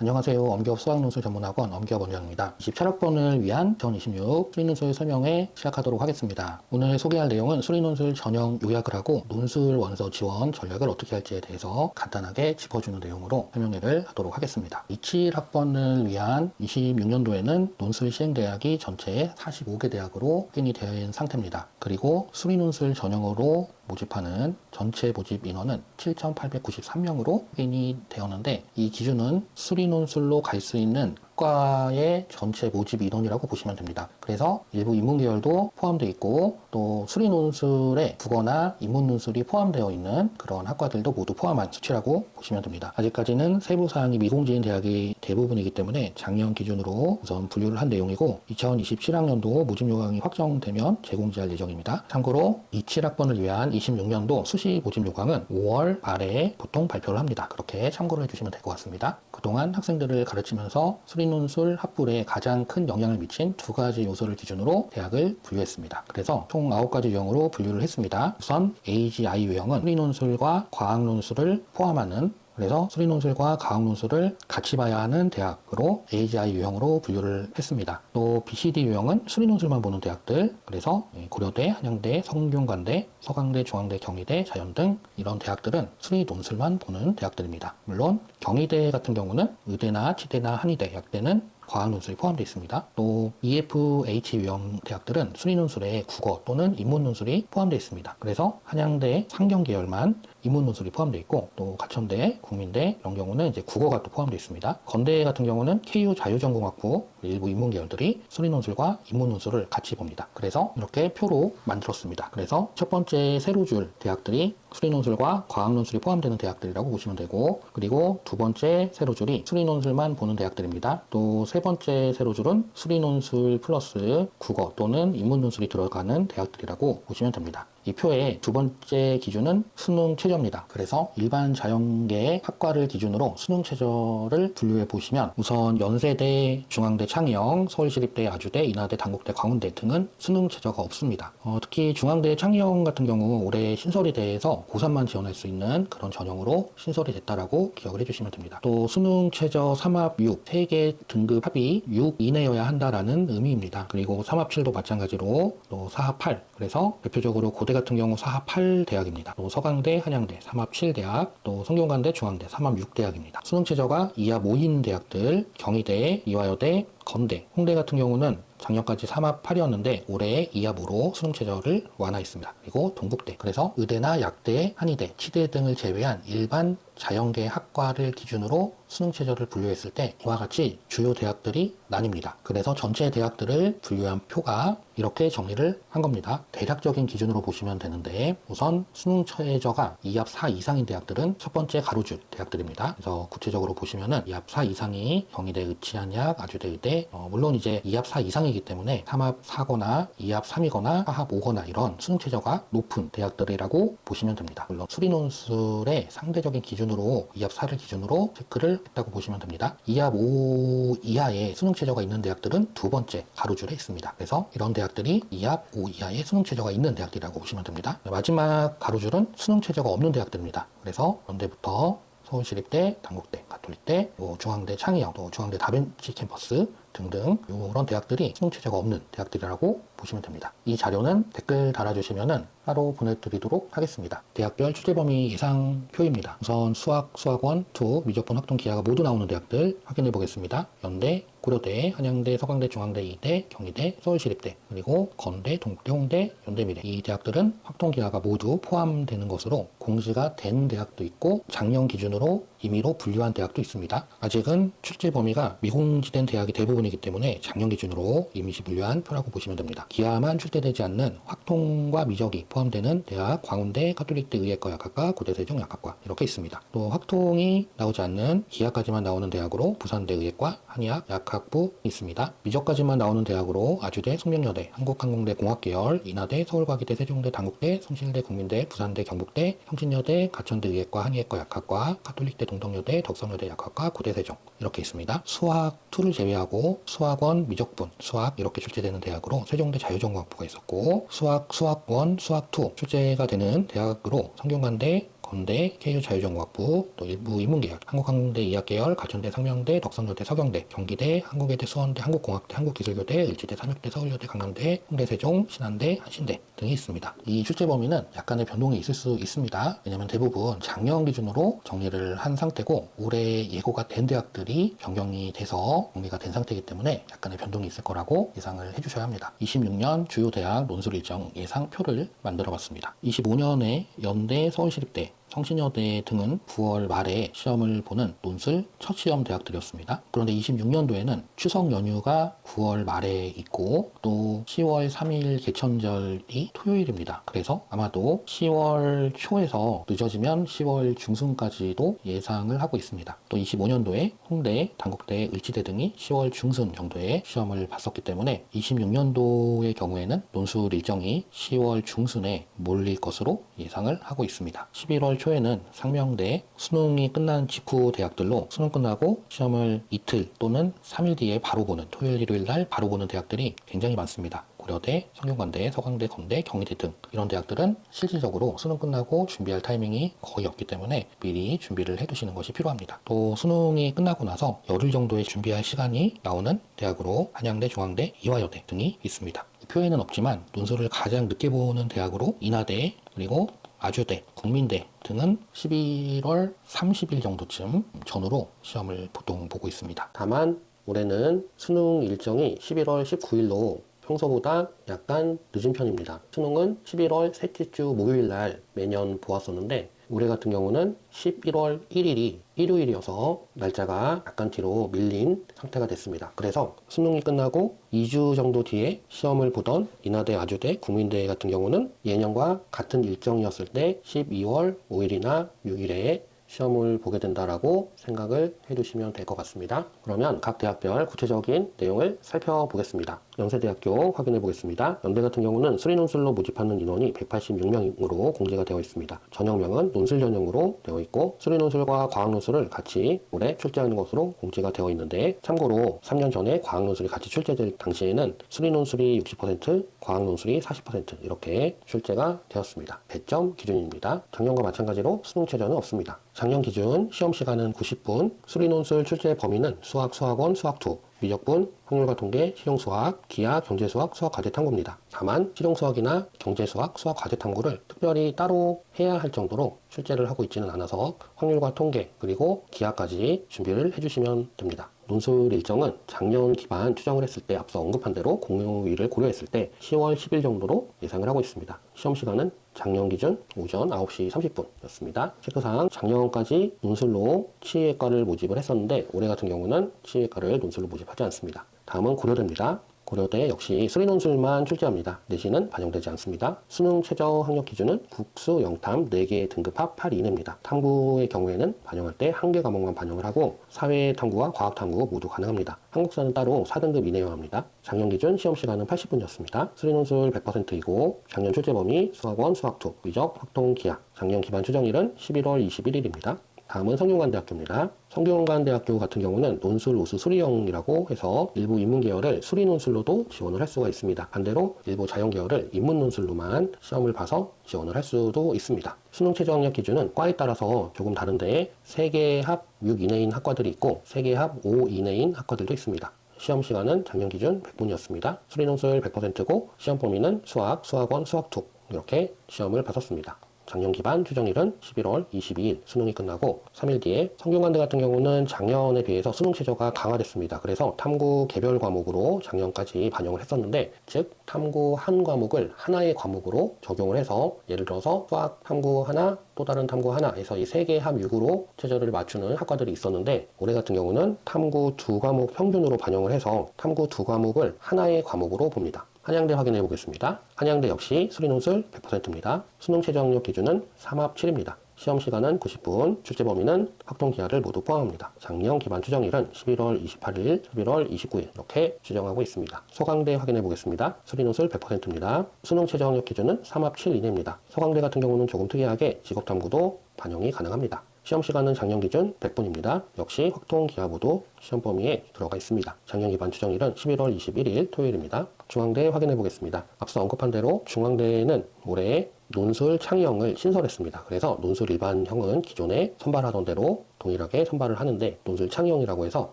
안녕하세요. 엄기업 수학논술 전문학원 엄기업 원장입니다. 27학번을 위한 2026 수리논술 설명회 시작하도록 하겠습니다. 오늘 소개할 내용은 수리논술 전형 요약을 하고 논술 원서 지원 전략을 어떻게 할지에 대해서 간단하게 짚어주는 내용으로 설명회를 하도록 하겠습니다. 27학번을 위한 26년도에는 논술 시행대학이 전체 45개 대학으로 확인이 되어 있는 상태입니다. 그리고 수리논술 전형으로 모집하는 전체 모집 인원은 7,893명으로 확인이 되었는데, 이 기준은 수리논술로 갈 수 있는 학과의 전체 모집 인원이라고 보시면 됩니다. 그래서 일부 인문계열도 포함되어 있고, 또 수리논술에 국어나 인문논술이 포함되어 있는 그런 학과들도 모두 포함한 수치라고 보시면 됩니다. 아직까지는 세부사항이 미공지인 대학이 대부분이기 때문에 작년 기준으로 우선 분류를 한 내용이고, 2027학년도 모집 요강이 확정되면 재공지할 예정입니다. 참고로 27학번을 위한 26년도 수시 모집 요강은 5월 말에 보통 발표를 합니다. 그렇게 참고를 해주시면 될 것 같습니다. 그동안 학생들을 가르치면서 수리논술 합불에 가장 큰 영향을 미친 두 가지 요소를 기준으로 대학을 분류했습니다. 그래서 총 9가지 유형으로 분류를 했습니다. 우선 AGI 유형은 수리논술과 과학논술을 포함하는, 그래서 수리논술과 과학논술을 같이 봐야 하는 대학으로 AGI 유형으로 분류를 했습니다. 또 BCD 유형은 수리논술만 보는 대학들, 그래서 고려대, 한양대, 성균관대, 서강대, 중앙대, 경희대, 자연 등 이런 대학들은 수리논술만 보는 대학들입니다. 물론 경희대 같은 경우는 의대나 치대나 한의대, 약대는 과학논술이 포함되어 있습니다. 또 EFH 유형 대학들은 수리논술에 국어 또는 인문논술이 포함되어 있습니다. 그래서 한양대, 상경계열만 인문논술이 포함되어 있고, 또 가천대, 국민대 이런 경우는 이제 국어가 또 포함되어 있습니다. 건대 같은 경우는 KU 자유전공학부 일부 인문계열들이 수리논술과 인문논술을 같이 봅니다. 그래서 이렇게 표로 만들었습니다. 그래서 첫 번째 세로줄 대학들이 수리논술과 과학논술이 포함되는 대학들이라고 보시면 되고, 그리고 두 번째 세로줄이 수리논술만 보는 대학들입니다. 또 세 번째 세로줄은 수리논술 플러스 국어 또는 인문논술이 들어가는 대학들이라고 보시면 됩니다. 이 표의 두 번째 기준은 수능 최저입니다. 그래서 일반 자연계 학과를 기준으로 수능 최저를 분류해 보시면, 우선 연세대, 중앙대 창의형, 서울시립대, 아주대, 인하대, 단국대, 광운대 등은 수능 최저가 없습니다. 특히 중앙대 창의형 같은 경우 올해 신설이 돼서 고3만 지원할 수 있는 그런 전형으로 신설이 됐다라고 기억을 해주시면 됩니다. 또 수능 최저 3합 6, 3개 등급 합이 6 이내여야 한다라는 의미입니다. 그리고 3합 7도 마찬가지로 또 4합 8, 그래서 대표적으로 고대 같은 경우 4합 8대학입니다. 또 서강대, 한양대 3합 7대학, 또 성균관대, 중앙대 3합 6대학입니다. 수능 최저가 2합 5인 대학들, 경희대, 이화여대, 건대, 홍대 같은 경우는 작년까지 3합 8이었는데 올해 2합 5로 수능 최저를 완화했습니다. 그리고 동국대, 그래서 의대나 약대, 한의대, 치대 등을 제외한 일반 자연계 학과를 기준으로 수능 최저를 분류했을 때 이와 같이 주요 대학들이 나뉩니다. 그래서 전체 대학들을 분류한 표가 이렇게 정리를 한 겁니다. 대략적인 기준으로 보시면 되는데, 우선 수능 최저가 2합 4 이상인 대학들은 첫 번째 가로줄 대학들입니다. 그래서 구체적으로 보시면은 2합 4 이상이 경희대, 의치한약, 아주대, 의대, 물론 이제 2합 4 이상이기 때문에 3합 4거나 2합 3이거나 4합 5거나 이런 수능 최저가 높은 대학들이라고 보시면 됩니다. 물론 수리논술의 상대적인 기준으로 2합 4를 기준으로 체크를 했다고 보시면 됩니다. 2합 5 이하의 수능 최저가 있는 대학들은 두 번째 가로줄에 있습니다. 그래서 이런 대학들이 2합 5 이하의 수능 최저가 있는 대학들이라고 보시면 됩니다. 마지막 가로줄은 수능 최저가 없는 대학들입니다. 그래서 연대부터 서울시립대, 단국대, 가톨릭대, 중앙대 창의형, 또 중앙대 다빈치 캠퍼스 등등 이런 대학들이 수능 최저가 없는 대학들이라고 보시면 됩니다. 이 자료는 댓글 달아주시면은 따로 보내드리도록 하겠습니다. 대학별 출제 범위 예상표입니다. 우선 수학, 수학원, 투, 미적분, 확통, 기하가 모두 나오는 대학들 확인해 보겠습니다. 연대, 고려대, 한양대, 서강대, 중앙대, 이대, 경희대, 서울시립대, 그리고 건대, 동국대, 홍대, 연대미래, 이 대학들은 확통, 기하가 모두 포함되는 것으로 공지가 된 대학도 있고 작년 기준으로 임의로 분류한 대학도 있습니다. 아직은 출제 범위가 미공지된 대학이 대부분이기 때문에 작년 기준으로 임시 분류한 표라고 보시면 됩니다. 기하만 출제되지 않는 확통과 미적이 포함되는 대학, 광운대, 가톨릭대 의예과 약학과, 고대세종 약학과 이렇게 있습니다. 또 확통이 나오지 않는 기하까지만 나오는 대학으로 부산대 의예과, 한의학, 약학부 있습니다. 미적까지만 나오는 대학으로 아주대, 숙명여대, 한국항공대 공학계열, 인하대, 서울과기대, 세종대, 단국대, 성실대, 국민대, 부산대, 경북대, 성신여대, 가천대 의예과, 한의예과 약학과, 가톨릭대, 동덕여대, 덕성여대 약학과, 고대세종 이렇게 있습니다. 수학 2를 제외하고 수학원, 미적분, 수학 이렇게 출제되는 대학으로 세종대 자유전공학부가 있었고, 수학, 수학원, 수학 2 출제가 되는 대학으로 성균관대, 건대, KU 자유전공학부, 또 일부 인문계열, 한국항공대 이학계열, 가천대, 상명대, 덕성여대, 서경대, 경기대, 한국외대, 수원대, 한국공학대, 한국기술교대, 을지대, 삼육대, 서울여대, 강남대, 홍대, 세종, 신한대, 한신대 등이 있습니다. 이 출제 범위는 약간의 변동이 있을 수 있습니다. 왜냐하면 대부분 작년 기준으로 정리를 한 상태고 올해 예고가 된 대학들이 변경이 돼서 정리가 된 상태이기 때문에 약간의 변동이 있을 거라고 예상을 해주셔야 합니다. 26년 주요 대학 논술 일정 예상표를 만들어 봤습니다. 25년에 연대, 서울시립대, 성신여대 등은 9월 말에 시험을 보는 논술 첫 시험 대학들이었습니다. 그런데 26년도에는 추석 연휴가 9월 말에 있고 또 10월 3일 개천절이 토요일입니다. 그래서 아마도 10월 초에서 늦어지면 10월 중순까지도 예상을 하고 있습니다. 또 25년도에 홍대, 단국대, 을지대 등이 10월 중순 정도에 시험을 봤었기 때문에 26년도의 경우에는 논술 일정이 10월 중순에 몰릴 것으로 예상을 하고 있습니다. 11월 초에는 상명대 수능이 끝난 직후 대학들로 수능 끝나고 시험을 이틀 또는 3일 뒤에 바로 보는 토요일 일요일 날 바로 보는 대학들이 굉장히 많습니다. 고려대, 성균관대, 서강대, 건대, 경희대 등 이런 대학들은 실질적으로 수능 끝나고 준비할 타이밍이 거의 없기 때문에 미리 준비를 해두시는 것이 필요합니다. 또 수능이 끝나고 나서 열흘 정도의 준비할 시간이 나오는 대학으로 한양대, 중앙대, 이화여대 등이 있습니다. 표에는 없지만 논술을 가장 늦게 보는 대학으로 인하대 그리고 아주대, 국민대 등은 11월 30일 정도쯤 전후로 시험을 보통 보고 있습니다. 다만 올해는 수능 일정이 11월 19일로 평소보다 약간 늦은 편입니다. 수능은 11월 셋째 주 목요일 날 매년 보았었는데 올해 같은 경우는 11월 1일이 일요일이어서 날짜가 약간 뒤로 밀린 상태가 됐습니다. 그래서 수능이 끝나고 2주 정도 뒤에 시험을 보던 인하대, 아주대, 국민대 같은 경우는 예년과 같은 일정이었을 때 12월 5일이나 6일에 시험을 보게 된다라고 생각을 해두시면 될 것 같습니다. 그러면 각 대학별 구체적인 내용을 살펴보겠습니다. 연세대학교 확인해 보겠습니다. 연대 같은 경우는 수리논술로 모집하는 인원이 186명으로 공개가 되어 있습니다. 전형명은 논술 전형으로 되어 있고 수리논술과 과학논술을 같이 올해 출제하는 것으로 공지가 되어 있는데 참고로 3년 전에 과학논술이 같이 출제될 당시에는 수리논술이 60%, 과학논술이 40% 이렇게 출제가 되었습니다. 배점 기준입니다. 작년과 마찬가지로 수능 최저는 없습니다. 작년 기준 시험 시간은 90분, 수리논술 출제 범위는 수학, 수학원, 수학2, 미적분, 확률과 통계, 실용수학, 기하, 경제수학, 수학과제탐구입니다. 다만 실용수학이나 경제수학, 수학과제탐구를 특별히 따로 해야 할 정도로 출제를 하고 있지는 않아서 확률과 통계 그리고 기하까지 준비를 해주시면 됩니다. 논술 일정은 작년 기반 추정을 했을 때 앞서 언급한 대로 공휴일을 고려했을 때 10월 10일 정도로 예상을 하고 있습니다. 시험 시간은 작년 기준 오전 9시 30분이었습니다. 체크사항 작년까지 논술로 치의학과를 모집을 했었는데 올해 같은 경우는 치의학과를 논술로 모집하지 않습니다. 다음은 고려대입니다. 고려대 역시 수리논술만 출제합니다. 내신은 반영되지 않습니다. 수능 최저 학력 기준은 국수, 영탐 4개의 등급합 8 이내입니다. 탐구의 경우에는 반영할 때 1개 과목만 반영을 하고 사회탐구와 과학탐구 모두 가능합니다. 한국사는 따로 4등급 이내여야 합니다. 작년 기준 시험 시간은 80분이었습니다. 수리논술 100%이고 작년 출제 범위 수학원, 수학2, 미적, 확통, 기하 작년 기반 추정일은 11월 21일입니다. 다음은 성균관대학교입니다. 성균관대학교 같은 경우는 논술 우수 수리형이라고 해서 일부 인문계열을 수리논술로도 지원을 할 수가 있습니다. 반대로 일부 자연계열을 인문논술로만 시험을 봐서 지원을 할 수도 있습니다. 수능 최저 학력 기준은 과에 따라서 조금 다른데 3개 합 6 이내인 학과들이 있고 3개 합 5 이내인 학과들도 있습니다. 시험 시간은 작년 기준 100분이었습니다. 수리논술 100%고 시험 범위는 수학, 수학원, 수학2 이렇게 시험을 봤었습니다. 작년 기반 추정일은 11월 22일 수능이 끝나고 3일 뒤에 성균관대 같은 경우는 작년에 비해서 수능 최저가 강화됐습니다. 그래서 탐구 개별 과목으로 작년까지 반영을 했었는데 즉 탐구 한 과목을 하나의 과목으로 적용을 해서 예를 들어서 수학 탐구 하나 또 다른 탐구 하나 해서 이 3개 합 6으로 최저를 맞추는 학과들이 있었는데 올해 같은 경우는 탐구 2과목 평균으로 반영을 해서 탐구 2과목을 하나의 과목으로 봅니다. 한양대 확인해 보겠습니다. 한양대 역시 수리논술 100%입니다. 수능 최저 학력 기준은 3합 7입니다. 시험 시간은 90분, 출제 범위는 확통 기하를 모두 포함합니다. 작년 기반 추정일은 11월 28일, 11월 29일 이렇게 추정하고 있습니다. 서강대 확인해 보겠습니다. 수리논술 100%입니다. 수능 최저 학력 기준은 3합 7 이내입니다. 서강대 같은 경우는 조금 특이하게 직업탐구도 반영이 가능합니다. 시험 시간은 작년 기준 100분입니다. 역시 확통 기하 모두 시험 범위에 들어가 있습니다. 작년 기반 추정일은 11월 21일 토요일입니다. 중앙대 확인해 보겠습니다. 앞서 언급한 대로 중앙대는 올해 논술 창의형을 신설했습니다. 그래서 논술 일반형은 기존에 선발하던 대로 동일하게 선발을 하는데 논술 창의형이라고 해서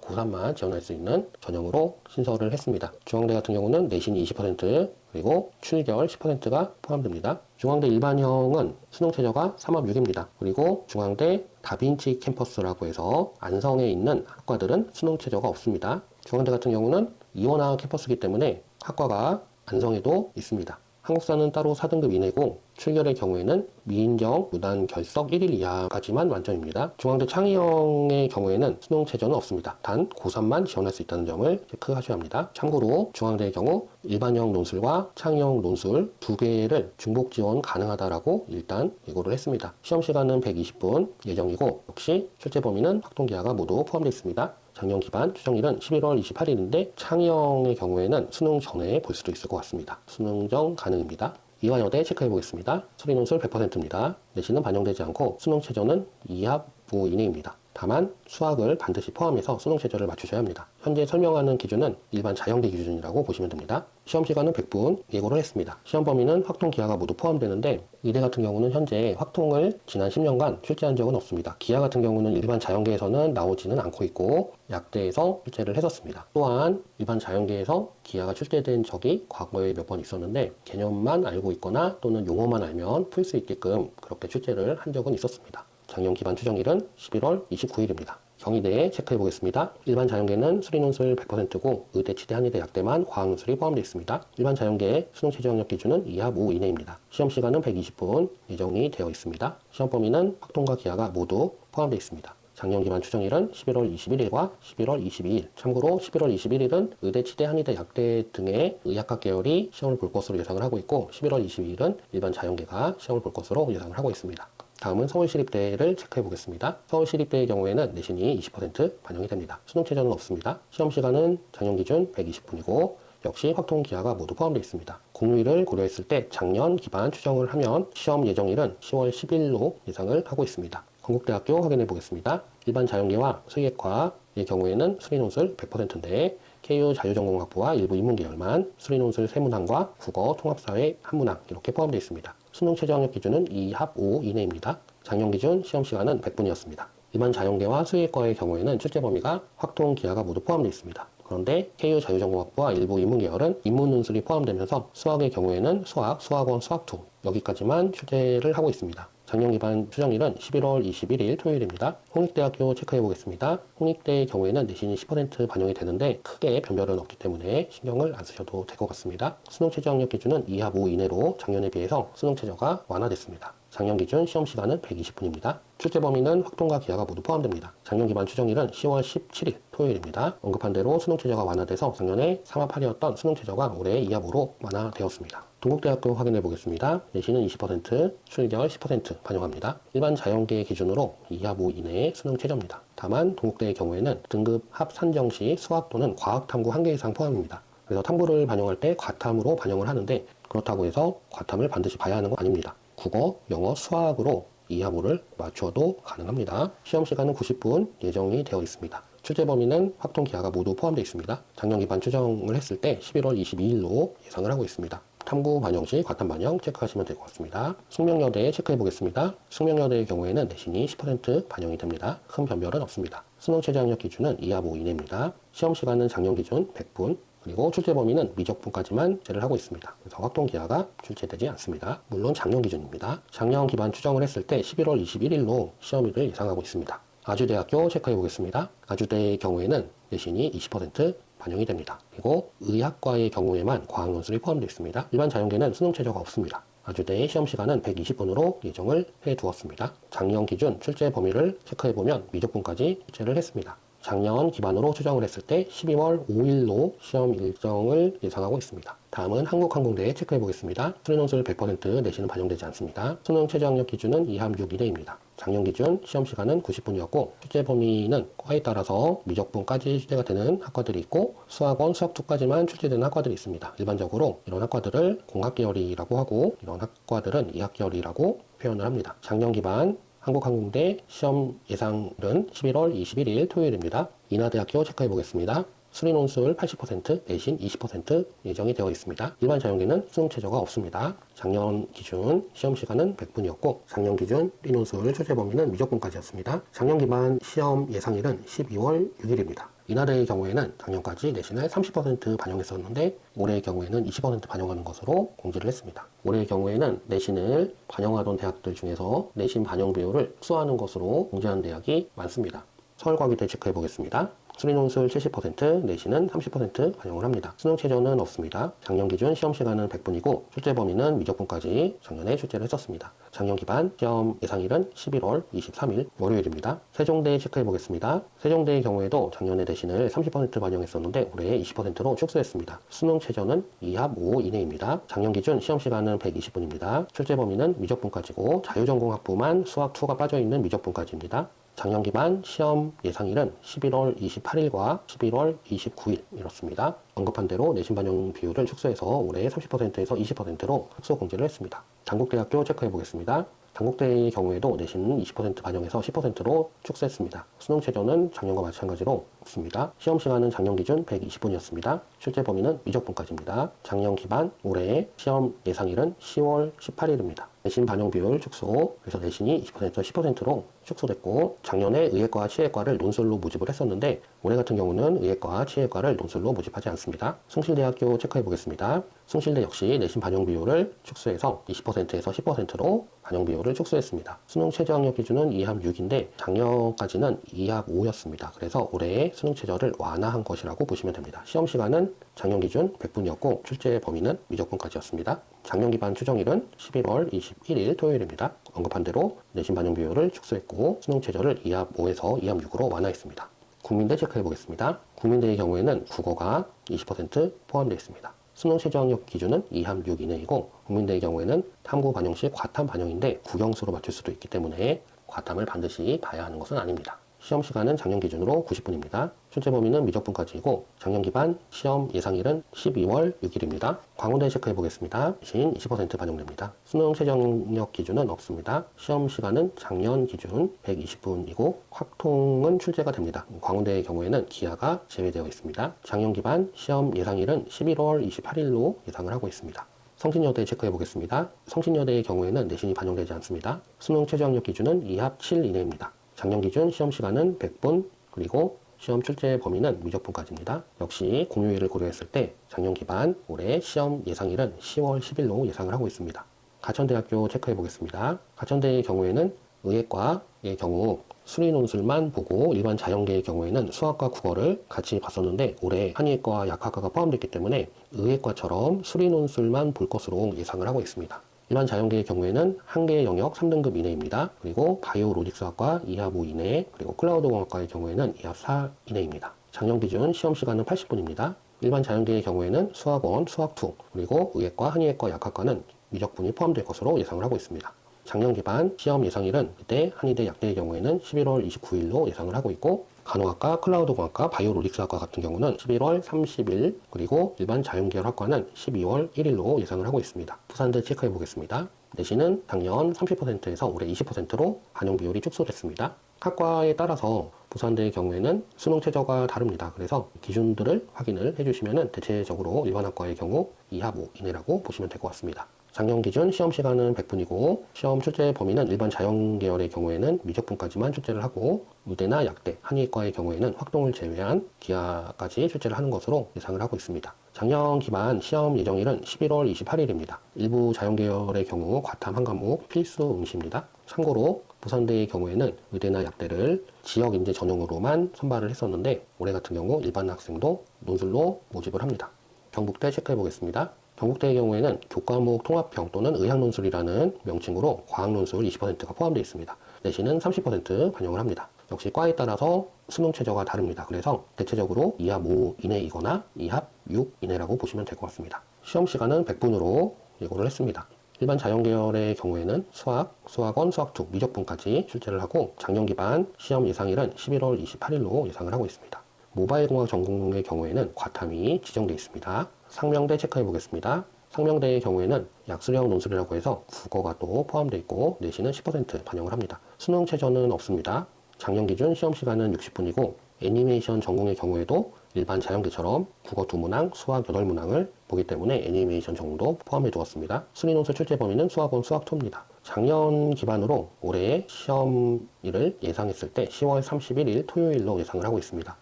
고3만 지원할 수 있는 전형으로 신설을 했습니다. 중앙대 같은 경우는 내신이 20% 그리고 출결 10%가 포함됩니다. 중앙대 일반형은 수능 최저가 3합 6입니다. 그리고 중앙대 다빈치 캠퍼스라고 해서 안성에 있는 학과들은 수능 최저가 없습니다. 중앙대 같은 경우는 이원화 캠퍼스이기 때문에 학과가 안성에도 있습니다. 한국사는 따로 4등급 이내고 출결의 경우에는 미인정, 무단 결석 1일 이하까지만 만점입니다. 중앙대 창의형의 경우에는 수능 최저는 없습니다. 단 고3만 지원할 수 있다는 점을 체크하셔야 합니다. 참고로 중앙대의 경우 일반형 논술과 창의형 논술 두 개를 중복 지원 가능하다라고 일단 예고를 했습니다. 시험 시간은 120분 예정이고 역시 출제 범위는 활동기하가 모두 포함되어 있습니다. 작년 기반 추정일은 11월 28일인데 창의형의 경우에는 수능 전에 볼 수도 있을 것 같습니다. 수능정 가능입니다. 이화여대 체크해 보겠습니다. 수리논술 100%입니다. 내신은 반영되지 않고 수능 최저는 2합 5 이내입니다. 다만 수학을 반드시 포함해서 수능 최저를 맞추셔야 합니다. 현재 설명하는 기준은 일반 자연계 기준이라고 보시면 됩니다. 시험 시간은 100분 예고를 했습니다. 시험 범위는 확통 기하가 모두 포함되는데 의대 같은 경우는 현재 확통을 지난 10년간 출제한 적은 없습니다. 기하 같은 경우는 일반 자연계에서는 나오지는 않고 있고 약대에서 출제를 했었습니다. 또한 일반 자연계에서 기하가 출제된 적이 과거에 몇 번 있었는데 개념만 알고 있거나 또는 용어만 알면 풀 수 있게끔 그렇게 출제를 한 적은 있었습니다. 작년 기반 추정일은 11월 29일입니다. 경희대에 체크해 보겠습니다. 일반 자연계는 수리논술 100%고 의대, 치대, 한의대, 약대만 과학논술이 포함되어 있습니다. 일반 자연계의 수능 최저 학력 기준은 2합 5 이내입니다. 시험 시간은 120분 예정이 되어 있습니다. 시험 범위는 확통과 기하가 모두 포함되어 있습니다. 작년 기반 추정일은 11월 21일과 11월 22일. 참고로 11월 21일은 의대, 치대, 한의대, 약대 등의 의학학 계열이 시험을 볼 것으로 예상을 하고 있고 11월 22일은 일반 자연계가 시험을 볼 것으로 예상을 하고 있습니다. 다음은 서울시립대를 체크해 보겠습니다. 서울시립대의 경우에는 내신이 20% 반영이 됩니다. 수능 최저는 없습니다. 시험 시간은 작년 기준 120분이고 역시 확통 기하가 모두 포함되어 있습니다. 공휴일을 고려했을 때 작년 기반 추정을 하면 시험 예정일은 10월 10일로 예상을 하고 있습니다. 건국대학교 확인해 보겠습니다. 일반 자연계와 수의학과의 경우에는 수리논술 100%인데 KU 자유전공학부와 일부 인문계열만 수리논술 세문항과 국어, 통합사회, 한문항 이렇게 포함되어 있습니다. 수능 최저 학력 기준은 2합 5 이내입니다. 작년 기준 시험 시간은 100분이었습니다. 일반 자연계와 수의과의 경우에는 출제 범위가 확통 기하가 모두 포함되어 있습니다. 그런데 KU 자유전공학부와 일부 인문계열은 인문논술이 포함되면서 수학의 경우에는 수학, 수학원, 수학2 여기까지만 출제를 하고 있습니다. 작년 기반 추정일은 11월 21일 토요일입니다. 홍익대학교 체크해 보겠습니다. 홍익대의 경우에는 내신이 10% 반영이 되는데 크게 변별은 없기 때문에 신경을 안 쓰셔도 될 것 같습니다. 수능 최저 학력 기준은 2합 5 이내로 작년에 비해서 수능 최저가 완화됐습니다. 작년 기준 시험 시간은 120분입니다. 출제 범위는 확통과 기하가 모두 포함됩니다. 작년 기반 추정일은 10월 17일 토요일입니다. 언급한 대로 수능 최저가 완화돼서 작년에 3합 8이었던 수능 최저가 올해 2합 5로 완화되었습니다. 동국대학교 확인해 보겠습니다. 내신은 20%, 출결 10% 반영합니다. 일반 자연계 기준으로 2합 5 이내의 수능 최저입니다. 다만 동국대의 경우에는 등급 합 산정 시 수학 또는 과학 탐구 1개 이상 포함입니다. 그래서 탐구를 반영할 때 과탐으로 반영을 하는데 그렇다고 해서 과탐을 반드시 봐야 하는 건 아닙니다. 국어, 영어, 수학으로 2합 5를 맞춰도 가능합니다. 시험 시간은 90분 예정이 되어 있습니다. 출제 범위는 확통 기하가 모두 포함되어 있습니다. 작년 기반 추정을 했을 때 11월 22일로 예상을 하고 있습니다. 탐구 반영 시 과탐 반영 체크하시면 될 것 같습니다. 숙명여대 체크해 보겠습니다. 숙명여대의 경우에는 내신이 10% 반영이 됩니다. 큰 변별은 없습니다. 수능 최저 학력 기준은 2합 5 이내입니다. 시험 시간은 작년 기준 100분 그리고 출제 범위는 미적분까지만 제를 하고 있습니다. 그래서 확통 기하가 출제되지 않습니다. 물론 작년 기준입니다. 작년 기반 추정을 했을 때 11월 21일로 시험일을 예상하고 있습니다. 아주대학교 체크해 보겠습니다. 아주대의 경우에는 내신이 20% 반영이 됩니다. 그리고 의학과의 경우에만 과학논술이 포함되어 있습니다. 일반 자연계는 수능 최저가 없습니다. 아주대의 시험 시간은 120분으로 예정을 해두었습니다. 작년 기준 출제 범위를 체크해보면 미적분까지 출제를 했습니다. 작년 기반으로 추정을 했을 때 12월 5일로 시험 일정을 예상하고 있습니다. 다음은 한국항공대에 체크해 보겠습니다. 수리논술 100% 내신은 반영되지 않습니다. 수능 최저 학력 기준은 2합 6 이내입니다. 작년 기준 시험 시간은 90분이었고 출제 범위는 과에 따라서 미적분까지 출제가 되는 학과들이 있고 수학원, 수학2까지만 출제되는 학과들이 있습니다. 일반적으로 이런 학과들을 공학계열이라고 하고 이런 학과들은 이학계열이라고 표현을 합니다. 작년 기반 한국항공대 시험 예상은 11월 21일 토요일입니다. 인하대학교 체크해 보겠습니다. 수리 논술 80%, 내신 20% 예정이 되어 있습니다. 일반 자연계는 수능 최저가 없습니다. 작년 기준 시험 시간은 100분이었고 작년 기준 수리논술 출제 범위는 미적분까지였습니다. 작년 기반 시험 예상일은 12월 6일입니다. 이날의 경우에는 작년까지 내신을 30% 반영했었는데 올해의 경우에는 20% 반영하는 것으로 공지를 했습니다. 올해의 경우에는 내신을 반영하던 대학들 중에서 내신 반영 비율을 축소하는 것으로 공지한 대학이 많습니다. 서울과기대 체크해 보겠습니다. 수리논술 70%, 내신은 30% 반영을 합니다. 수능 최저는 없습니다. 작년 기준 시험 시간은 100분이고 출제 범위는 미적분까지 작년에 출제를 했었습니다. 작년 기반 시험 예상일은 11월 23일 월요일입니다. 세종대 체크해 보겠습니다. 세종대의 경우에도 작년에 내신을 30% 반영했었는데 올해 20%로 축소했습니다. 수능 최저는 2합 5 이내입니다. 작년 기준 시험 시간은 120분입니다. 출제 범위는 미적분까지고 자유전공 학부만 수학 2가 빠져있는 미적분까지입니다. 작년 기반 시험 예상일은 11월 28일과 11월 29일 이렇습니다. 언급한 대로 내신 반영 비율을 축소해서 올해 30%에서 20%로 축소 공지를 했습니다. 단국대학교 체크해 보겠습니다. 단국대의 경우에도 내신은 20% 반영해서 10%로 축소했습니다. 수능 최저는 작년과 마찬가지로 없습니다. 시험 시간은 작년 기준 120분이었습니다. 출제 범위는 미적분까지입니다. 작년 기반 올해 시험 예상일은 10월 18일입니다. 내신 반영 비율 축소, 그래서 내신이 20%에서 10%로 축소됐고 작년에 의예과, 치예과를 논술로 모집을 했었는데 올해 같은 경우는 의예과, 치예과를 논술로 모집하지 않습니다. 숭실대학교 체크해 보겠습니다. 숭실대 역시 내신 반영 비율을 축소해서 20%에서 10%로 반영 비율을 축소했습니다. 수능 최저 학력 기준은 2합 6인데 작년까지는 2합 5였습니다. 그래서 올해 수능 최저를 완화한 것이라고 보시면 됩니다. 시험 시간은 작년 기준 100분이었고 출제 범위는 미적분까지였습니다. 작년 기반 추정일은 11월 21일 토요일입니다. 언급한 대로 내신 반영 비율을 축소했고 수능 최저를 2합 5에서 2합 6으로 완화했습니다. 국민대 체크해 보겠습니다. 국민대의 경우에는 국어가 20% 포함되어 있습니다. 수능 최저 학력 기준은 2합 6 이내이고 국민대의 경우에는 탐구 반영 시 과탐 반영인데 국영수로 맞출 수도 있기 때문에 과탐을 반드시 봐야 하는 것은 아닙니다. 시험 시간은 작년 기준으로 90분입니다. 출제 범위는 미적분까지이고 작년 기반 시험 예상일은 12월 6일입니다. 광운대 체크해 보겠습니다. 내신 20% 반영됩니다. 수능 최저학력 기준은 없습니다. 시험 시간은 작년 기준 120분이고 확통은 출제가 됩니다. 광운대의 경우에는 기하가 제외되어 있습니다. 작년 기반 시험 예상일은 11월 28일로 예상을 하고 있습니다. 성신여대 체크해 보겠습니다. 성신여대의 경우에는 내신이 반영되지 않습니다. 수능 최저학력 기준은 2합 7 이내입니다. 작년 기준 시험 시간은 100분, 그리고 시험 출제 범위는 미적분까지입니다. 역시 공휴일을 고려했을 때 작년 기반 올해 시험 예상일은 10월 10일로 예상을 하고 있습니다. 가천대학교 체크해 보겠습니다. 가천대의 경우에는 의예과의 경우 수리 논술만 보고 일반 자연계의 경우에는 수학과 국어를 같이 봤었는데 올해 한의과, 약학과가 포함됐기 때문에 의예과처럼 수리 논술만 볼 것으로 예상을 하고 있습니다. 일반 자연계의 경우에는 한 개의 영역 3등급 이내입니다. 그리고 바이오 로직스학과 2합 5 이내, 그리고 클라우드 공학과의 경우에는 2합 4 이내입니다. 작년 기준 시험 시간은 80분입니다. 일반 자연계의 경우에는 수학원, 수학2, 그리고 의예과, 한의예과, 약학과는 미적분이 포함될 것으로 예상을 하고 있습니다. 작년 기반 시험 예상일은 그때 한의대, 약대의 경우에는 11월 29일로 예상을 하고 있고 간호학과, 클라우드공학과, 바이오로직스학과 같은 경우는 11월 30일, 그리고 일반 자연계열 학과는 12월 1일로 예상을 하고 있습니다. 부산대 체크해 보겠습니다. 내신은 작년 30%에서 올해 20%로 반영 비율이 축소됐습니다. 학과에 따라서 부산대의 경우에는 수능 최저가 다릅니다. 그래서 기준들을 확인을 해주시면 대체적으로 일반 학과의 경우 2합 5 이내라고 보시면 될 것 같습니다. 작년 기준 시험 시간은 100분이고 시험 출제 범위는 일반 자연계열의 경우에는 미적분까지만 출제를 하고 의대나 약대, 한의과의 경우에는 확동을 제외한 기하까지 출제를 하는 것으로 예상을 하고 있습니다. 작년 기반 시험 예정일은 11월 28일입니다. 일부 자연계열의 경우 과탐 한 과목 필수 응시입니다. 참고로 부산대의 경우에는 의대나 약대를 지역 인재 전형으로만 선발을 했었는데 올해 같은 경우 일반 학생도 논술로 모집을 합니다. 경북대 체크해 보겠습니다. 경북대의 경우에는 교과목 통합형 또는 의학논술이라는 명칭으로 과학논술 20%가 포함되어 있습니다. 내신은 30% 반영을 합니다. 역시 과에 따라서 수능 최저가 다릅니다. 그래서 대체적으로 2합 5 이내이거나 2합 6 이내라고 보시면 될 것 같습니다. 시험 시간은 100분으로 예고를 했습니다. 일반 자연계열의 경우에는 수학, 수학원, 수학2 미적분까지 출제를 하고 작년 기반 시험 예상일은 11월 28일로 예상을 하고 있습니다. 모바일공학 전공의 경우에는 과탐이 지정되어 있습니다. 상명대 체크해 보겠습니다. 상명대의 경우에는 약술형 논술이라고 해서 국어가 또 포함되어 있고 내신은 10% 반영을 합니다. 수능 최저는 없습니다. 작년 기준 시험 시간은 60분이고 애니메이션 전공의 경우에도 일반 자연계처럼 국어 2문항, 수학 8문항을 보기 때문에 애니메이션 정도 포함해 두었습니다. 수리논술 출제 범위는 수학원 수학2입니다. 작년 기반으로 올해 시험일을 예상했을 때 10월 31일 토요일로 예상을 하고 있습니다.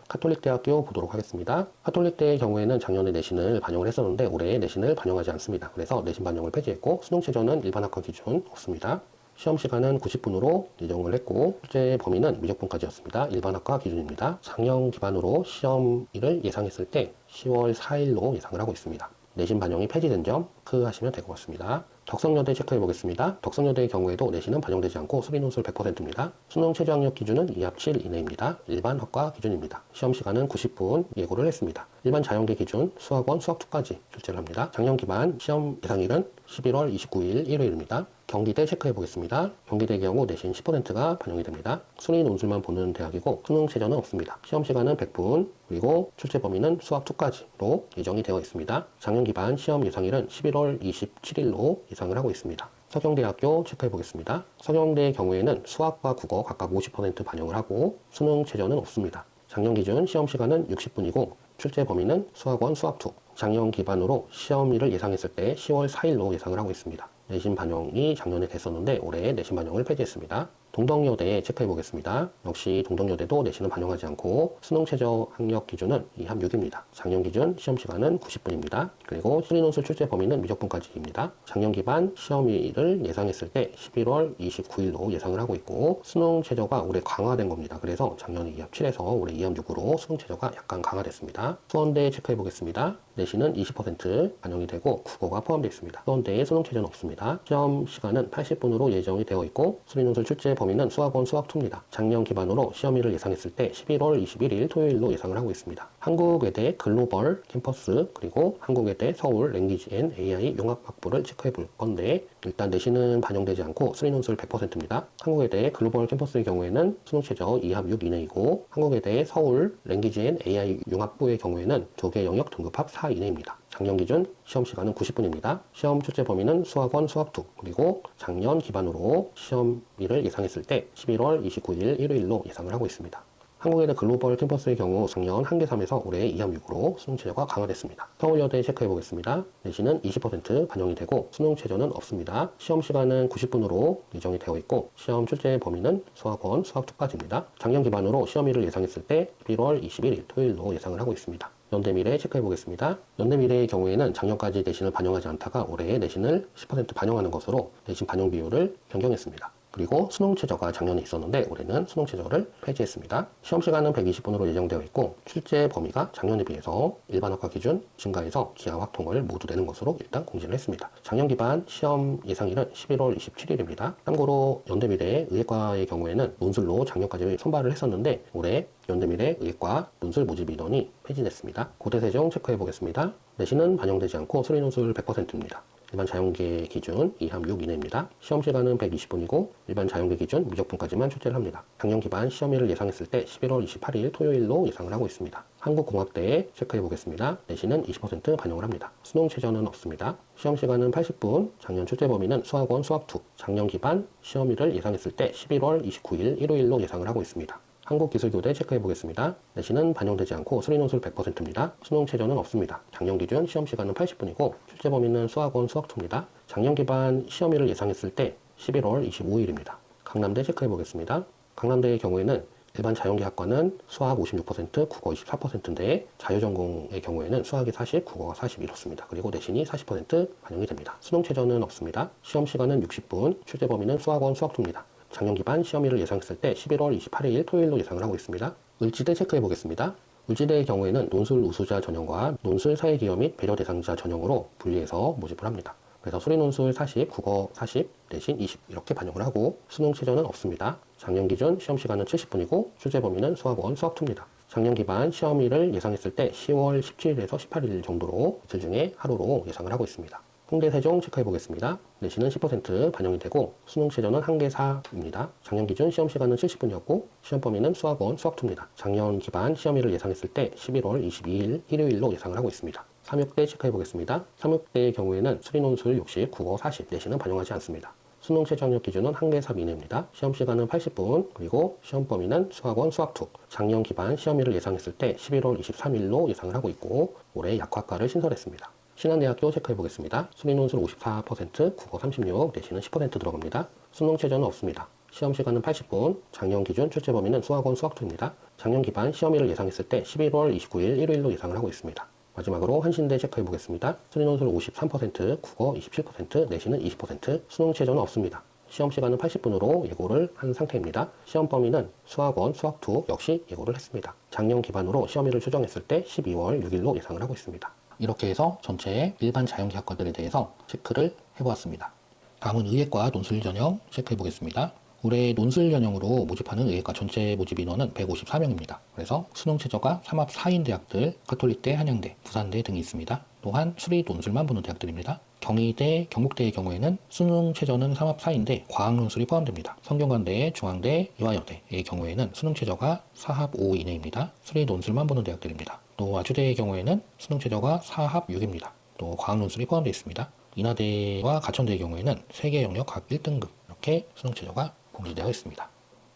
카톨릭대학교 보도록 하겠습니다. 카톨릭대의 경우에는 작년에 내신을 반영을 했었는데 올해 내신을 반영하지 않습니다. 그래서 내신 반영을 폐지했고 수능최저는 일반학과 기준 없습니다. 시험 시간은 90분으로 예정을 했고 출제 범위는 미적분까지였습니다. 일반학과 기준입니다. 작년 기반으로 시험일을 예상했을 때 10월 4일로 예상을 하고 있습니다. 내신 반영이 폐지된 점 체크하시면 될 것 같습니다. 덕성여대 체크해 보겠습니다. 덕성여대의 경우에도 내신은 반영되지 않고 수리논술 100%입니다. 수능 최저학력 기준은 2합 7 이내입니다. 일반 학과 기준입니다. 시험 시간은 90분 예고를 했습니다. 일반 자연계 기준 수학원 수학2까지 출제를 합니다. 작년 기반 시험 예상일은 11월 29일 일요일입니다. 경기대 체크해 보겠습니다. 경기대의 경우 내신 10%가 반영이 됩니다. 수리 논술만 보는 대학이고 수능 최저는 없습니다. 시험 시간은 100분 그리고 출제 범위는 수학2까지로 예정이 되어 있습니다. 작년 기반 시험 예상일은 11월 27일로 예상을 하고 있습니다. 서경대학교 체크해 보겠습니다. 서경대의 경우에는 수학과 국어 각각 50% 반영을 하고 수능 최저는 없습니다. 작년 기준 시험 시간은 60분이고 출제 범위는 수학원 수학2. 작년 기반으로 시험일을 예상했을 때 10월 4일로 예상을 하고 있습니다. 내신 반영이 작년에 됐었는데 올해 내신 반영을 폐지했습니다. 동덕여대 체크해 보겠습니다. 역시 동덕여대도 내신은 반영하지 않고 수능 최저 학력 기준은 2합 6입니다. 작년 기준 시험 시간은 90분입니다. 그리고 수리논술 출제 범위는 미적분까지입니다. 작년 기반 시험일을 예상했을 때 11월 29일로 예상을 하고 있고 수능 최저가 올해 강화된 겁니다. 그래서 작년에 2합 7에서 올해 2합 6으로 수능 최저가 약간 강화됐습니다. 수원대 체크해 보겠습니다. 내신은 20% 반영이 되고 국어가 포함되어 있습니다. 수원대에 수능 최저는 없습니다. 시험 시간은 80분으로 예정이 되어 있고 수리논술 출제 범위는 수학원 수학2입니다. 작년 기반으로 시험일을 예상했을 때 11월 21일 토요일로 예상을 하고 있습니다. 한국외대 글로벌 캠퍼스 그리고 한국외대 서울 랭귀지 앤 AI 융합학부를 체크해 볼 건데 일단 내신은 반영되지 않고 수리논술 100%입니다. 한국외대 글로벌 캠퍼스의 경우에는 수능 최저 2합 6 이내이고 한국외대 서울 랭귀지 앤 AI 융합부의 경우에는 조계 영역 등급합 4 이내입니다. 작년 기준 시험 시간은 90분입니다. 시험 출제 범위는 수학원 수학2 그리고 작년 기반으로 시험일을 예상했을 때 11월 29일 일요일로 예상을 하고 있습니다. 한국외대 글로벌 캠퍼스의 경우 작년 한계 3에서 올해 2합 6으로 수능 최저가 강화됐습니다. 서울여대 체크해 보겠습니다. 내신은 20% 반영이 되고 수능 최저는 없습니다. 시험 시간은 90분으로 예정이 되어 있고 시험 출제 범위는 수학원 수학2까지입니다. 작년 기반으로 시험일을 예상했을 때 11월 21일 토요일로 예상을 하고 있습니다. 연대미래 체크해 보겠습니다. 연대미래의 경우에는 작년까지 내신을 반영하지 않다가 올해 내신을 10% 반영하는 것으로 내신 반영 비율을 변경했습니다. 그리고 수능 최저가 작년에 있었는데 올해는 수능 최저를 폐지했습니다. 시험 시간은 120분으로 예정되어 있고 출제 범위가 작년에 비해서 일반학과 기준 증가해서 기하 확통을 모두 내는 것으로 일단 공지를 했습니다. 작년 기반 시험 예상일은 11월 27일입니다. 참고로 연대미래 의예과의 경우에는 논술로 작년까지 선발을 했었는데 올해 연대미래 의예과 논술 모집 인원이 폐지됐습니다. 고대세종 체크해 보겠습니다. 내신은 반영되지 않고 수리논술 100%입니다. 일반 자연계 기준 2합 6 이내입니다. 시험 시간은 120분이고 일반 자연계 기준 미적분까지만 출제를 합니다. 작년 기반 시험일을 예상했을 때 11월 28일 토요일로 예상을 하고 있습니다. 한국공학대에 체크해 보겠습니다. 내신은 20% 반영을 합니다. 수능 최저는 없습니다. 시험 시간은 80분, 작년 출제 범위는 수학원 수학2, 작년 기반 시험일을 예상했을 때 11월 29일 일요일로 예상을 하고 있습니다. 한국기술교대 체크해 보겠습니다. 내신은 반영되지 않고 수리논술 100%입니다. 수능 최저는 없습니다. 작년 기준 시험 시간은 80분이고 출제 범위는 수학원 수학2입니다. 작년 기반 시험일을 예상했을 때 11월 25일입니다. 강남대 체크해 보겠습니다. 강남대의 경우에는 일반 자연계학과는 수학 56%, 국어 24%인데 자유전공의 경우에는 수학이 40, 국어가 40 이렇습니다. 그리고 내신이 40% 반영이 됩니다. 수능 최저는 없습니다. 시험 시간은 60분, 출제 범위는 수학원 수학2입니다. 작년 기반 시험일을 예상했을 때 11월 28일 토요일로 예상을 하고 있습니다. 을지대 체크해 보겠습니다. 을지대의 경우에는 논술 우수자 전형과 논술 사회기여 및 배려 대상자 전형으로 분리해서 모집을 합니다. 그래서 수리논술 40, 국어 40, 내신 20 이렇게 반영을 하고 수능 최저는 없습니다. 작년 기준 시험 시간은 70분이고 출제 범위는 수학원 수학2입니다. 작년 기반 시험일을 예상했을 때 10월 17일에서 18일 정도로 이틀 중에 하루로 예상을 하고 있습니다. 홍대 세종 체크해 보겠습니다. 내신은 10% 반영이 되고 수능 최저는 한계 4입니다. 작년 기준 시험 시간은 70분이었고 시험 범위는 수학원 수학2입니다. 작년 기반 시험일을 예상했을 때 11월 22일 일요일로 예상을 하고 있습니다. 삼육대 체크해 보겠습니다. 삼육대의 경우에는 수리논술 60, 국어 40, 내신은 반영하지 않습니다. 수능 최저 학력 기준은 학내 3 이내입니다. 시험 시간은 80분, 그리고 시험 범위는 수학원, 수학2. 작년 기반 시험일을 예상했을 때 11월 23일로 예상을 하고 있고, 올해 약학과를 신설했습니다. 신한대학교 체크해 보겠습니다. 수리 논술 54%, 국어 36, 내신은 10% 들어갑니다. 수능 최저는 없습니다. 시험 시간은 80분, 작년 기준 출제 범위는 수학원, 수학2입니다. 작년 기반 시험일을 예상했을 때 11월 29일 일요일로 예상을 하고 있습니다. 마지막으로 한신대 체크해 보겠습니다. 수리 논술 53%, 국어 27%, 내신은 20%, 수능 최저는 없습니다. 시험 시간은 80분으로 예고를 한 상태입니다. 시험 범위는 수학원, 수학2 역시 예고를 했습니다. 작년 기반으로 시험일을 추정했을 때 12월 6일로 예상을 하고 있습니다. 이렇게 해서 전체 일반 자연계학과들에 대해서 체크를 해보았습니다. 다음은 의예과 논술 전형 체크해 보겠습니다. 올해 논술 전형으로 모집하는 의예과 전체 모집 인원은 154명입니다. 그래서 수능 최저가 3합 4인 대학들, 가톨릭대, 한양대, 부산대 등이 있습니다. 또한 수리 논술만 보는 대학들입니다. 경희대, 경북대의 경우에는 수능 최저는 3합 4인데 과학 논술이 포함됩니다. 성균관대, 중앙대, 이화여대의 경우에는 수능 최저가 4합 5 이내입니다. 수리 논술만 보는 대학들입니다. 또 아주대의 경우에는 수능 최저가 4합 6입니다. 또 과학 논술이 포함되어 있습니다. 인하대와 가천대의 경우에는 세계 영역 각 1등급 이렇게 수능 최저가 공지되어 있습니다.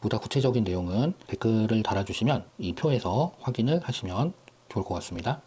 보다 구체적인 내용은 댓글을 달아주시면 이 표에서 확인을 하시면 좋을 것 같습니다.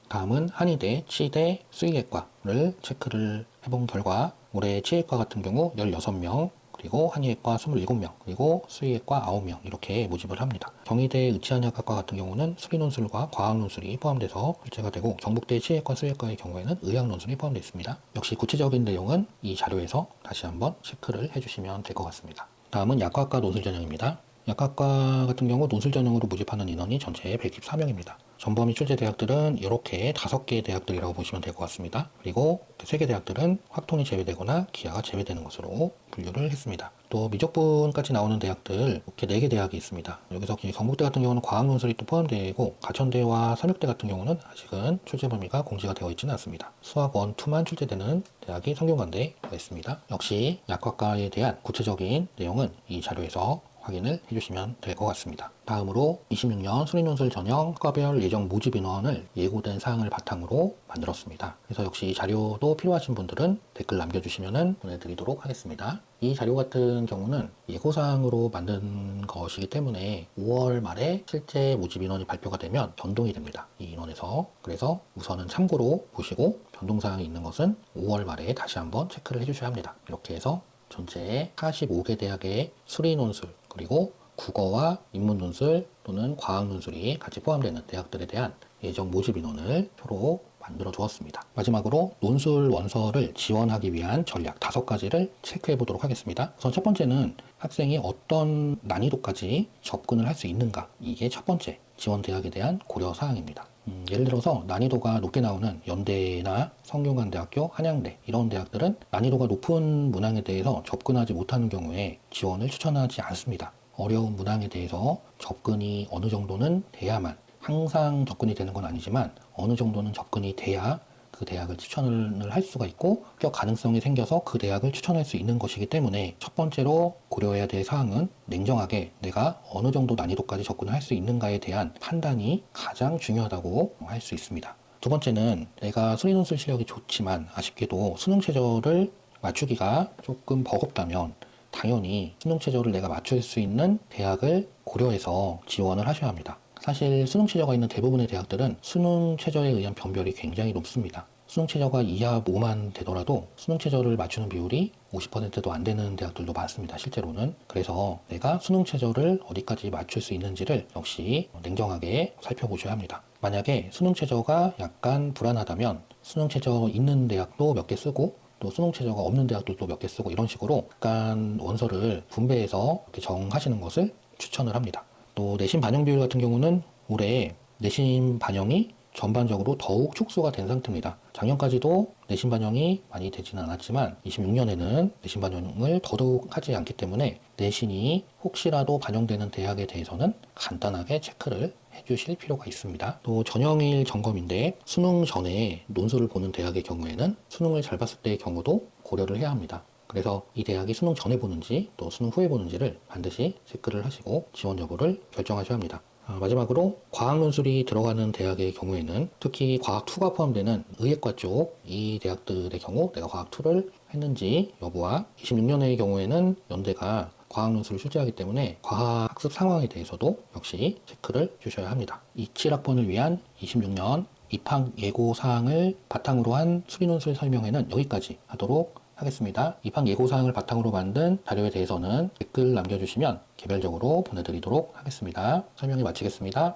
다음은 한의대, 치대, 수의학과를 체크를 해본 결과 올해 치의과 같은 경우 16명, 그리고 한의학과 27명, 그리고 수의학과 9명 이렇게 모집을 합니다. 경희대 의치한의학과 같은 경우는 수리논술과 과학논술이 포함돼서 출제가 되고, 경북대 치의학과 수의학과의 경우에는 의학논술이 포함되어 있습니다. 역시 구체적인 내용은 이 자료에서 다시 한번 체크를 해주시면 될 것 같습니다. 다음은 약학과 논술 전형입니다. 약학과 같은 경우 논술 전형으로 모집하는 인원이 전체 114명입니다. 전범위 출제 대학들은 이렇게 5개의 대학들이라고 보시면 될 것 같습니다. 그리고 3개 대학들은 확통이 제외되거나 기하가 제외되는 것으로 분류를 했습니다. 또 미적분까지 나오는 대학들 이렇게 4개 대학이 있습니다. 여기서 경북대 같은 경우는 과학논술이 또 포함되고, 가천대와 삼육대 같은 경우는 아직은 출제 범위가 공지가 되어 있지는 않습니다. 수학 1, 2만 출제되는 대학이 성균관대가 있습니다. 역시 약학과에 대한 구체적인 내용은 이 자료에서 확인을 해주시면 될 것 같습니다. 다음으로 26년 수리논술 전형 과별 예정 모집 인원을 예고된 사항을 바탕으로 만들었습니다. 그래서 역시 이 자료도 필요하신 분들은 댓글 남겨주시면 보내드리도록 하겠습니다. 이 자료 같은 경우는 예고사항으로 만든 것이기 때문에 5월 말에 실제 모집 인원이 발표가 되면 변동이 됩니다. 이 인원에서. 그래서 우선은 참고로 보시고 변동사항이 있는 것은 5월 말에 다시 한번 체크를 해주셔야 합니다. 이렇게 해서 전체 45개 대학의 수리논술, 그리고 국어와 인문논술 또는 과학논술이 같이 포함되는 대학들에 대한 예정 모집 인원을 표로 만들어 주었습니다. 마지막으로 논술 원서를 지원하기 위한 전략 5가지를 체크해 보도록 하겠습니다. 우선 첫 번째는 학생이 어떤 난이도까지 접근을 할 수 있는가, 이게 첫 번째 지원 대학에 대한 고려 사항입니다. 예를 들어서 난이도가 높게 나오는 연대나 성균관대학교, 한양대 이런 대학들은 난이도가 높은 문항에 대해서 접근하지 못하는 경우에 지원을 추천하지 않습니다. 어려운 문항에 대해서 접근이 어느 정도는 돼야만, 항상 접근이 되는 건 아니지만 어느 정도는 접근이 돼야 그 대학을 추천을 할 수가 있고 합격 가능성이 생겨서 그 대학을 추천할 수 있는 것이기 때문에, 첫 번째로 고려해야 될 사항은 냉정하게 내가 어느 정도 난이도까지 접근을 할 수 있는가에 대한 판단이 가장 중요하다고 할 수 있습니다. 두 번째는 내가 수리논술 실력이 좋지만 아쉽게도 수능 최저를 맞추기가 조금 버겁다면 당연히 수능 최저를 내가 맞출 수 있는 대학을 고려해서 지원을 하셔야 합니다. 사실 수능 최저가 있는 대부분의 대학들은 수능 최저에 의한 변별이 굉장히 높습니다. 수능 최저가 2합 5만 되더라도 수능 최저를 맞추는 비율이 50%도 안 되는 대학들도 많습니다. 실제로는. 그래서 내가 수능 최저를 어디까지 맞출 수 있는지를 역시 냉정하게 살펴보셔야 합니다. 만약에 수능 최저가 약간 불안하다면 수능 최저 있는 대학도 몇 개 쓰고, 또 수능 최저가 없는 대학들도 몇 개 쓰고, 이런 식으로 약간 원서를 분배해서 이렇게 정하시는 것을 추천을 합니다. 또 내신 반영 비율 같은 경우는 올해 내신 반영이 전반적으로 더욱 축소가 된 상태입니다. 작년까지도 내신 반영이 많이 되지는 않았지만 26년에는 내신 반영을 더더욱 하지 않기 때문에 내신이 혹시라도 반영되는 대학에 대해서는 간단하게 체크를 해주실 필요가 있습니다. 또 전형일 점검인데, 수능 전에 논술을 보는 대학의 경우에는 수능을 잘 봤을 때의 경우도 고려를 해야 합니다. 그래서 이 대학이 수능 전에 보는지 또 수능 후에 보는지를 반드시 체크를 하시고 지원 여부를 결정하셔야 합니다. 마지막으로 과학 논술이 들어가는 대학의 경우에는 특히 과학 2가 포함되는 의예과 쪽 이 대학들의 경우 내가 과학 2를 했는지 여부와 26년의 경우에는 연대가 과학 논술을 출제하기 때문에 과학 학습 상황에 대해서도 역시 체크를 주셔야 합니다. 27학번을 위한 26년 입학 예고 사항을 바탕으로 한 수리 논술 설명회는 여기까지 하도록 하겠습니다. 입학 예고 사항을 바탕으로 만든 자료에 대해서는 댓글 남겨주시면 개별적으로 보내드리도록 하겠습니다. 설명을 마치겠습니다.